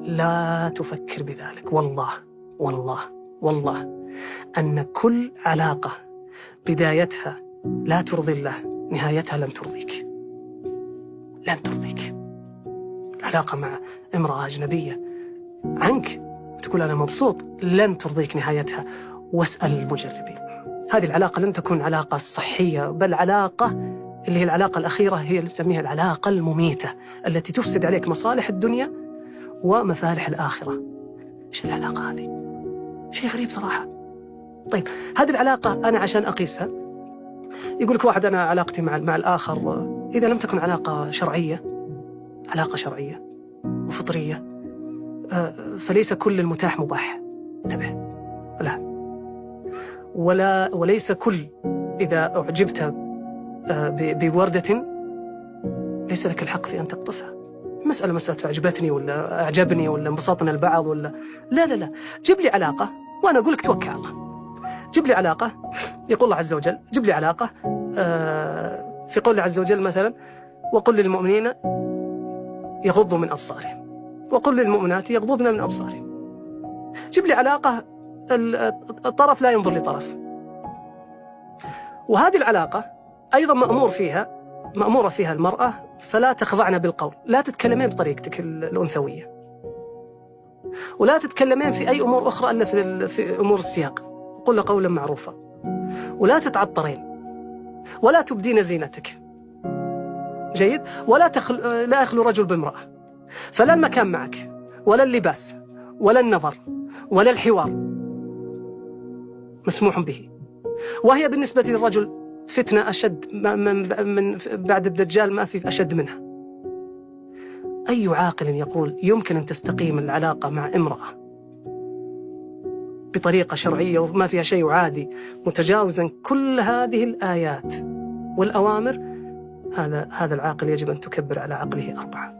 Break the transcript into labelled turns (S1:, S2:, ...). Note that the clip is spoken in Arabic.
S1: لا تفكر بذلك. والله أن كل علاقة بدايتها لا ترضي الله نهايتها لن ترضيك. العلاقة مع امرأة أجنبية عنك تقول أنا مبسوط، لن ترضيك نهايتها، واسأل المجربين. هذه العلاقة لن تكون علاقة صحية، بل علاقة اللي هي العلاقة الأخيرة هي اللي نسميها العلاقة المميتة التي تفسد عليك مصالح الدنيا ومفالح الآخرة. إيش العلاقة هذه؟ شيء غريب صراحة. طيب هذه العلاقة أنا عشان أقيسها يقول لك واحد أنا علاقتي مع الآخر إذا لم تكن علاقة شرعية وفطرية فليس كل المتاح مباح. انتبه، وليس كل إذا أعجبت بوردة ليس لك الحق في أن تقطفها. مسألة أعجبتني ولا أعجبني ولا انبسطنا البعض ولا لا. جيب لي علاقة وأنا أقول لك توكل على الله. جيب لي علاقة، يقول الله عز وجل جيب لي علاقة في قول الله عز وجل مثلا وقل للمؤمنين يغضوا من أبصارهم وقل للمؤمنات يغضضن من أبصارهم. جيب لي علاقة الطرف لا ينظر لطرف، وهذه العلاقة أيضا مأمورة فيها المرأة فلا تخضعن بالقول، لا تتكلمين بطريقتك الأنثوية، ولا تتكلمين في أي أمور أخرى إلا في أمور السياق، قل قولا معروفا، ولا تتعطرين، ولا تبدين زينتك. جيد؟ لا يخلو رجل بامرأة، فلا المكان معك ولا اللباس ولا النظر ولا الحوار مسموح به. وهي بالنسبة للرجل فتنة أشد من بعد الدجال، ما في أشد منها. أي عاقل يقول يمكن أن تستقيم العلاقة مع امرأة بطريقة شرعية وما فيها شيء عادي متجاوزا كل هذه الآيات والأوامر؟ هذا العاقل يجب أن تكبر على عقله 4.